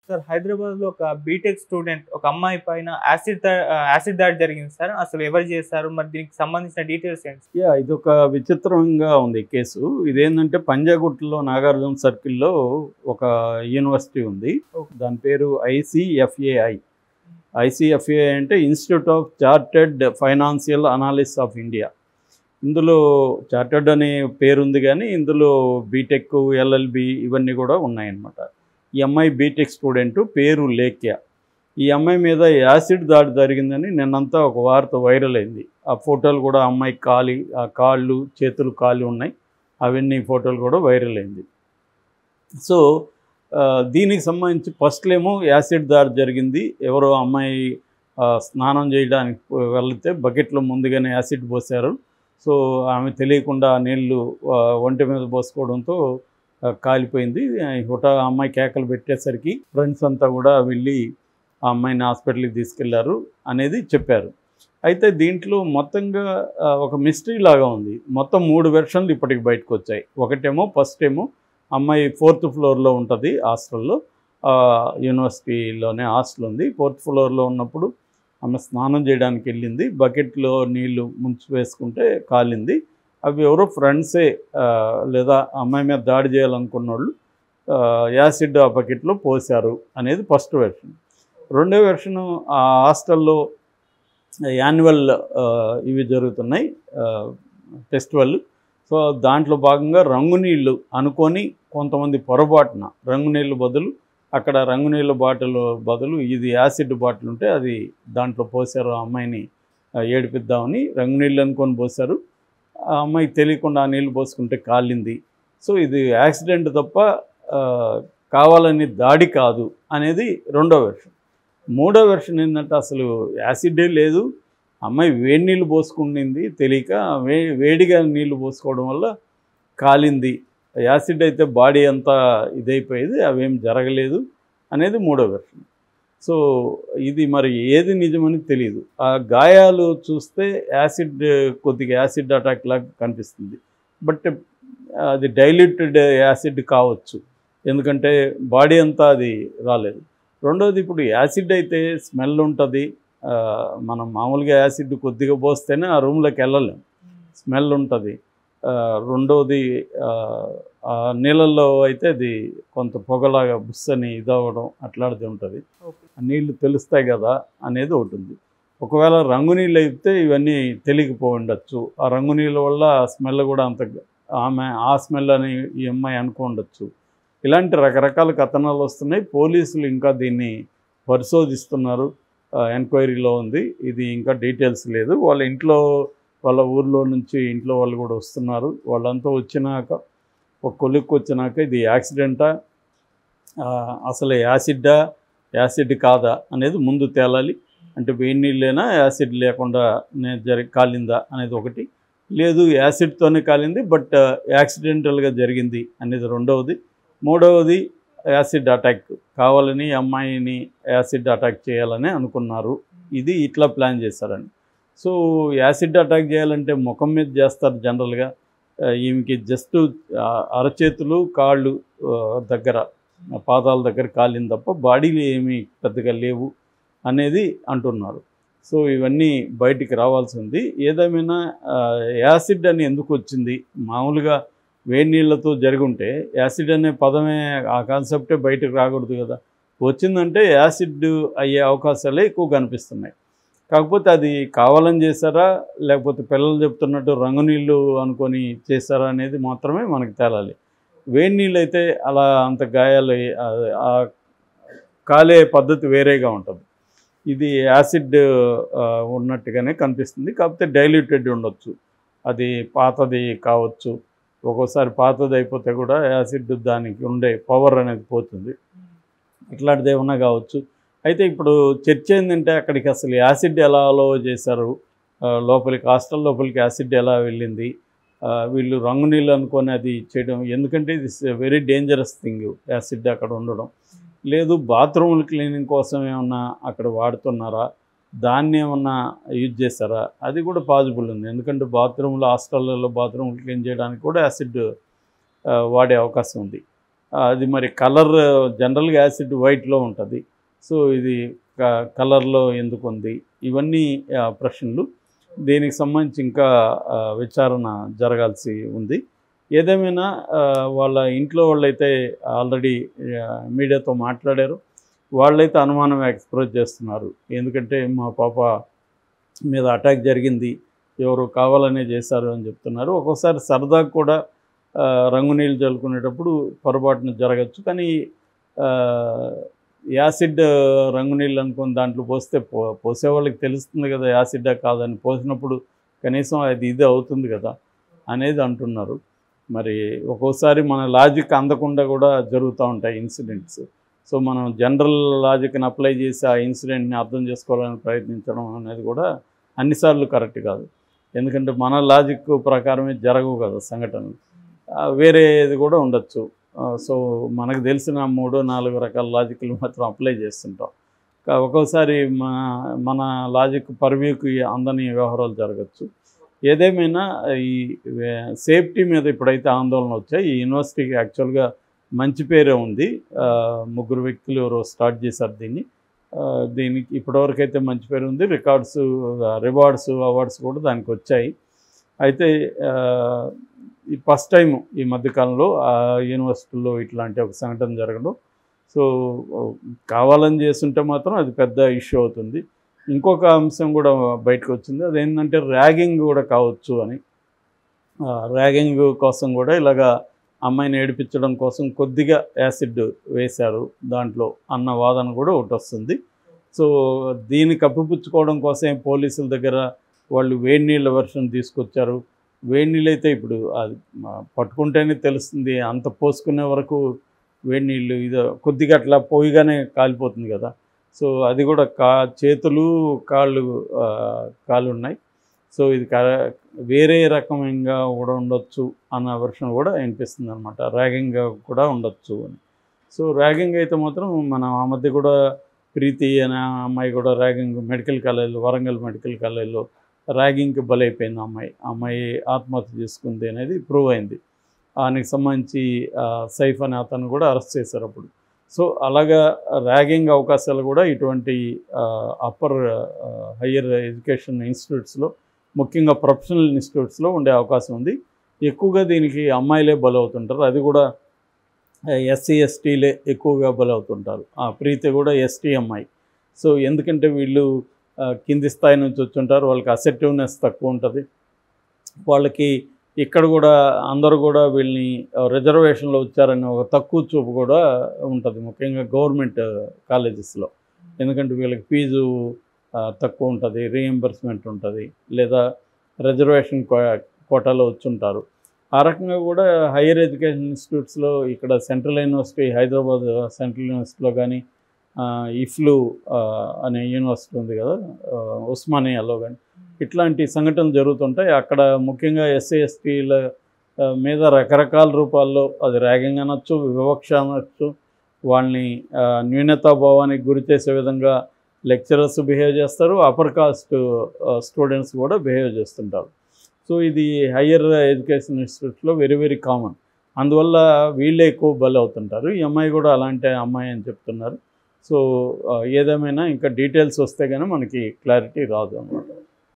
Sir హైదరాబాద్‌లో ఒక BTech student ఒక అమ్మాయి పైన యాసిడ్ దాడి జరిగింది సార్. అసలు ఎవరు చేశారు? మరి దీనికి సంబంధించిన డీటెయిల్స్ ఏంటి? ఇదొక విచిత్రంగా ఉంది కేసు. ఇదేందంటే పంజాగుట్టలో నాగార్జున సర్కిల్‌లో ఒక యూనివర్సిటీ ఉంది. దాని పేరు ఐసీఎఫ్ఏఐ. ఐసీఎఫ్ఏఐ అంటే institute of chartered financial analysis of India. ఇందులో చార్టర్డ్ అనే పేరుంది గానీ, ఇందులో బీటెక్, ఎల్ఎల్బీ ఇవన్నీ కూడా ఉన్నాయన్నమాట. ఈ అమ్మాయి బీటెక్ స్టూడెంటు, పేరు లేఖ్య. ఈ అమ్మాయి మీద యాసిడ్ దాడి జరిగిందని నిన్నంతా ఒక వార్త వైరల్ అయింది. ఆ ఫోటోలు కూడా అమ్మాయి కాళ్ళు, చేతులు కాలి ఉన్నాయి. అవన్నీ ఫోటోలు కూడా వైరల్ అయింది. సో దీనికి సంబంధించి ఫస్ట్లేమో యాసిడ్ దాడి జరిగింది. ఎవరో అమ్మాయి స్నానం చేయడానికి వెళితే బకెట్లో ముందుగానే యాసిడ్ పోశారు. సో ఆమె తెలియకుండా నీళ్లు ఒంటి మీద పోసుకోవడంతో కాలిపోయింది. అమ్మాయి కేకలు పెట్టేసరికి ఫ్రెండ్స్ అంతా కూడా వెళ్ళి ఆ అమ్మాయిని హాస్పిటల్కి తీసుకెళ్లారు అనేది చెప్పారు. అయితే దీంట్లో మొత్తంగా ఒక మిస్టరీ లాగా ఉంది. మొత్తం 3 వెర్షన్లు ఇప్పటికి బయటకు వచ్చాయి. ఫస్ట్ ఏమో అమ్మాయి 4th ఫ్లోర్లో ఉంటుంది హాస్టల్లో. యూనివర్సిటీలోనే హాస్టల్ ఉంది. 4th ఫ్లోర్లో ఉన్నప్పుడు ఆమె స్నానం చేయడానికి వెళ్ళింది. బకెట్లో నీళ్లు ముంచి వేసుకుంటే కాలింది. అవి ఎవరో ఫ్రెండ్సే లేదా అమ్మాయి మీద దాడి చేయాలనుకున్న వాళ్ళు యాసిడ్ ఆ బకెట్లో పోశారు అనేది ఫస్ట్ వెర్షన్. రెండో వెర్షను ఆ హాస్టల్లో యాన్యువల్ ఇవి జరుగుతున్నాయి, ఫెస్టివల్. సో దాంట్లో భాగంగా రంగునీళ్ళు అనుకొని కొంతమంది పొరపాటున రంగునీళ్ళు బదులు అక్కడ రంగునీళ్ళ బాటిల్ బదులు ఇది యాసిడ్ బాటిల్ ఉంటే అది దాంట్లో పోసారు. ఆ అమ్మాయిని ఏడిపిద్దామని రంగునీళ్ళు అనుకొని పోసారు. ఆ అమ్మాయికి తెలియకుండా ఆ నీళ్ళు పోసుకుంటే కాలింది. సో ఇది యాక్సిడెంట్ తప్ప కావాలని దాడి కాదు అనేది రెండో వెర్షన్. మూడో వెర్షన్ ఏంటంటే అసలు యాసిడే లేదు, అమ్మాయి వేడి నీళ్ళు పోసుకుండింది తెలియక, వేడిగా నీళ్లు పోసుకోవడం వల్ల కాలింది. యాసిడ్ అయితే బాడీ అంతా ఇదైపోయేది, అవేం జరగలేదు అనేది మూడో వెర్షన్. సో ఇది మరి ఏది నిజమని తెలియదు. ఆ గాయాలు చూస్తే కొద్దిగా యాసిడ్ అటాక్ లాగా కనిపిస్తుంది. బట్ అది డైల్యూటెడ్ యాసిడ్ కావచ్చు, ఎందుకంటే బాడీ అంతా అది రాలేదు. రెండోది, ఇప్పుడు యాసిడ్ అయితే స్మెల్ ఉంటుంది. మనం మామూలుగా యాసిడ్ కొద్దిగా పోస్తేనే ఆ రూమ్లోకి వెళ్ళలేం, స్మెల్ ఉంటుంది. రెండోది నీళ్ళల్లో అయితే అది కొంత పొగలాగా బుస్సని ఇదవ్వడం అట్లాంటిది ఉంటుంది. నీళ్లు తెలుస్తాయి కదా అనేది ఒకటి ఉంది. ఒకవేళ రంగు నీళ్ళు అయితే ఇవన్నీ తెలియకపోవచ్చు. ఆ రంగు నీళ్ళ వల్ల స్మెల్ కూడా అంత ఆ స్మెల్ అని ఈ అమ్మాయి అనుకోండొచ్చు. ఇలాంటి రకరకాల కథనాలు వస్తున్నాయి. పోలీసులు ఇంకా దీన్ని పరిశోధిస్తున్నారు, ఎంక్వైరీలో ఉంది. ఇది ఇంకా డీటెయిల్స్ లేదు. వాళ్ళ ఊర్లో నుంచి ఇంట్లో వాళ్ళు కూడా వస్తున్నారు. వాళ్ళంతా వచ్చినాక ఒక కొలిక్కి వచ్చినాక ఇది యాక్సిడెంటా, అసలు యాసిడ్ కాదా అనేది ముందు తేలాలి. అంటే వేడి నీళ్ళైనా యాసిడ్ లేకుండా కాలిందా అనేది ఒకటి, లేదు యాసిడ్తోనే కాలింది బట్ యాక్సిడెంటల్గా జరిగింది అనేది రెండవది. మూడవది యాసిడ్ అటాక్, కావాలని అమ్మాయిని యాసిడ్ అటాక్ చేయాలని అనుకున్నారు. ఇది ఇట్లా ప్లాన్ చేశారని. సో యాసిడ్ అటాక్ చేయాలంటే ముఖం మీద చేస్తారు జనరల్గా. ఈమెకి జస్ట్ అరచేతులు కాళ్ళు దగ్గర, పాదాల దగ్గర కాలింది తప్ప బాడీలు ఏమీ పెద్దగా లేవు అనేది అంటున్నారు. సో ఇవన్నీ బయటికి రావాల్సి ఉంది. ఏదేమైనా యాసిడ్ అని ఎందుకు వచ్చింది? మామూలుగా వేడి నీళ్ళతో జరిగి యాసిడ్ అనే పదమే, ఆ కాన్సెప్టే బయటకు రాకూడదు కదా. వచ్చిందంటే యాసిడ్ అయ్యే అవకాశాలే ఎక్కువ కనిపిస్తున్నాయి. కాకపోతే అది కావాలని చేశారా, లేకపోతే పిల్లలు చెప్తున్నట్టు రంగు నీళ్ళు అనుకొని చేశారా అనేది మాత్రమే మనకు తేలాలి. వేడి నీళ్ళు అయితే అలా అంత గాయాలు కాలే పద్ధతి వేరేగా ఉంటుంది. ఇది యాసిడ్ ఉన్నట్టుగానే కనిపిస్తుంది. కాకపోతే డైల్యూటెడ్ ఉండొచ్చు, అది పాతది కావచ్చు. ఒక్కోసారి పాతది అయిపోతే కూడా యాసిడ్ దానికి ఉండే పవర్ అనేది పోతుంది. ఇట్లాంటిది ఏమన్నా కావచ్చు. అయితే ఇప్పుడు చర్చ ఏంటంటే అక్కడికి అసలు యాసిడ్ ఎలా అలో చేశారు, లోపలికి హాస్టల్ లోపలికి యాసిడ్ ఎలా వెళ్ళింది, వీళ్ళు రంగు నీళ్ళు అనుకొని అది చేయడం. ఎందుకంటే ఇది వెరీ డేంజరస్ థింగ్ యాసిడ్ అక్కడ ఉండడం. లేదు బాత్రూములు క్లీనింగ్ కోసం ఏమన్నా అక్కడ వాడుతున్నారా, దాన్ని ఏమన్నా యూజ్ చేస్తారా, అది కూడా పాసిబుల్ ఉంది. ఎందుకంటే హాస్టళ్ళలో బాత్రూములు క్లీన్ చేయడానికి కూడా యాసిడ్ వాడే అవకాశం ఉంది. అది మరి కలర్ జనరల్గా యాసిడ్ వైట్లో ఉంటుంది, సో ఇది కలర్లో ఎందుకు ఉంది, ఇవన్నీ ప్రశ్నలు. దీనికి సంబంధించి ఇంకా విచారణ జరగాల్సి ఉంది. ఏదేమైనా వాళ్ళ ఇంట్లో వాళ్ళైతే ఆల్రెడీ మీడియాతో మాట్లాడారు. వాళ్ళైతే అనుమానం ఎక్స్ప్రెస్ చేస్తున్నారు. ఎందుకంటే మా పాప మీద అటాక్ జరిగింది, ఎవరు కావాలనే చేశారు అని చెప్తున్నారు. ఒక్కోసారి సరదా కూడా రంగు నీళ్ళు చల్లుకునేటప్పుడు పొరపాటున జరగచ్చు. కానీ యాసిడ్ రంగు నీళ్ళు అనుకుని దాంట్లో పోస్తే పోసే వాళ్ళకి తెలుస్తుంది కదా యాసిడ్డా కాదని. పోసినప్పుడు కనీసం అది ఇది అవుతుంది కదా అనేది అంటున్నారు. మరి ఒక్కోసారి మన లాజిక్ అందకుండా కూడా జరుగుతూ ఉంటాయి ఇన్సిడెంట్స్. సో మనం జనరల్ లాజిక్ని అప్లై చేసి ఆ ఇన్సిడెంట్ని అర్థం చేసుకోవాలని ప్రయత్నించడం అనేది కూడా అన్నిసార్లు కరెక్ట్ కాదు. ఎందుకంటే మన లాజిక్ ప్రకారమే జరగవు కదా సంఘటనలు, వేరేది కూడా ఉండొచ్చు. సో మనకు తెలిసిన 3-4 రకాల లాజిక్లు మాత్రం అప్లై చేస్తుంటాం. ఒక్కోసారి మన లాజిక్ పర్వ్యూకి అందని వ్యవహారాలు జరగచ్చు. ఏదేమైనా ఈ సేఫ్టీ మీద ఇప్పుడైతే ఆందోళన వచ్చాయి. ఈ యూనివర్సిటీకి యాక్చువల్గా మంచి పేరే ఉంది. 3 వ్యక్తులు ఎవరో స్టార్ట్ చేశారు దీనికి ఇప్పటివరకు అయితే మంచి పేరు ఉంది. రివార్డ్స్ అవార్డ్స్ కూడా దానికి వచ్చాయి. అయితే ఈ ఫస్ట్ టైం ఈ మధ్యకాలంలో ఆ యూనివర్సిటీలో ఇట్లాంటి ఒక సంఘటన జరగడం. సో కావాలని చేస్తుంటే మాత్రం అది పెద్ద ఇష్యూ అవుతుంది. ఇంకొక అంశం కూడా బయటకు వచ్చింది, అదేంటంటే ర్యాగింగ్ కూడా కావచ్చు అని. ర్యాగింగ్ కోసం కూడా ఇలాగా అమ్మాయిని ఏడిపించడం కోసం కొద్దిగా యాసిడ్ వేశారు దాంట్లో అన్న వాదన కూడా ఒకటి వస్తుంది. సో దీన్ని కప్పిపుచ్చుకోవడం కోసం పోలీసుల దగ్గర వాళ్ళు వేడి నీళ్ళ వెర్షన్ తీసుకొచ్చారు. వేడి నీళ్ళు అయితే ఇప్పుడు అది పట్టుకుంటేనే తెలుస్తుంది, అంత పోసుకునే వరకు వేడి నీళ్ళు ఇది కొద్దిగా అట్లా పోయిగానే కాలిపోతుంది కదా. సో అది కూడా చేతులు కాళ్ళు ఉన్నాయి. సో ఇది వేరే రకంగా కూడా ఉండొచ్చు అన్న వెర్షన్ కూడా వినిపిస్తుంది అనమాట. ర్యాగింగ్ కూడా ఉండొచ్చు అని. సో ర్యాగింగ్ అయితే మాత్రం మనం ఆ మధ్య కూడా ప్రీతి అనే అమ్మాయి కూడా ర్యాగింగ్ వరంగల్ మెడికల్ కాలేజీలో ర్యాగింగ్కి బలైపోయింది అమ్మాయి ఆత్మహత్య చేసుకుంది అనేది ప్రూవ్ అయింది. దానికి సంబంధించి సైఫ్ అనే అతను కూడా అరెస్ట్ చేశారు అప్పుడు. సో అలాగా ర్యాగింగ్ అవకాశాలు కూడా ఇటువంటి అప్పర్ హయ్యర్ ఎడ్యుకేషన్ ఇన్స్టిట్యూట్స్లో, ముఖ్యంగా ప్రొఫెషనల్ ఇన్స్టిట్యూట్స్లో ఉండే అవకాశం ఉంది. ఎక్కువగా దీనికి అమ్మాయిలే బలవుతుంటారు. అది కూడా ఎస్సీ ఎస్టీలే ఎక్కువగా బలవుతుంటారు. ప్రీతి కూడా ఎస్టీ అమ్మాయి. సో ఎందుకంటే వీళ్ళు కింది స్థాయి నుంచి వచ్చుంటారు, వాళ్ళకి అసెప్టివ్నెస్ తక్కువ ఉంటుంది. వాళ్ళకి ఇక్కడ కూడా అందరూ కూడా వీళ్ళని రిజర్వేషన్లో వచ్చారని ఒక తక్కువ చూపు కూడా ఉంటుంది, ముఖ్యంగా గవర్నమెంట్ కాలేజెస్లో. ఎందుకంటే వీళ్ళకి ఫీజు తక్కువ ఉంటుంది, రీఎంబర్స్మెంట్ ఉంటుంది, లేదా రిజర్వేషన్ కోటాలో వచ్చుంటారు. ఆ రకంగా కూడా హైయర్ ఎడ్యుకేషన్ ఇన్స్టిట్యూట్స్లో ఇక్కడ సెంట్రల్ యూనివర్సిటీ, హైదరాబాద్ సెంట్రల్ యూనివర్సిటీలో కానీ, ఇఫ్లు అనే యూనివర్సిటీ ఉంది కదా ఉస్మానియాలో కానీ, ఇట్లాంటి సంఘటనలు జరుగుతుంటాయి. అక్కడ ముఖ్యంగా ఎస్సీ ఎస్టీల మీద రకరకాల రూపాల్లో అది ర్యాగింగ్ అనొచ్చు, వివక్ష అనొచ్చు, వాళ్ళని న్యూనతాభావానికి గురి చేసే విధంగా లెక్చరర్స్ బిహేవ్ చేస్తారు, అప్పర్ కాస్ట్ స్టూడెంట్స్ కూడా బిహేవ్ చేస్తుంటారు. సో ఇది హయ్యర్ ఎడ్యుకేషన్ ఇన్స్టిట్యూట్స్లో వెరీ వెరీ కామన్. అందువల్ల వీళ్ళే ఎక్కువ బలి అవుతుంటారు. ఈ అమ్మాయి కూడా అలాంటి అమ్మాయి అని చెప్తున్నారు. సో ఏదేమైనా ఇంకా డీటెయిల్స్ వస్తే కానీ మనకి క్లారిటీ రాదు అన్నమాట.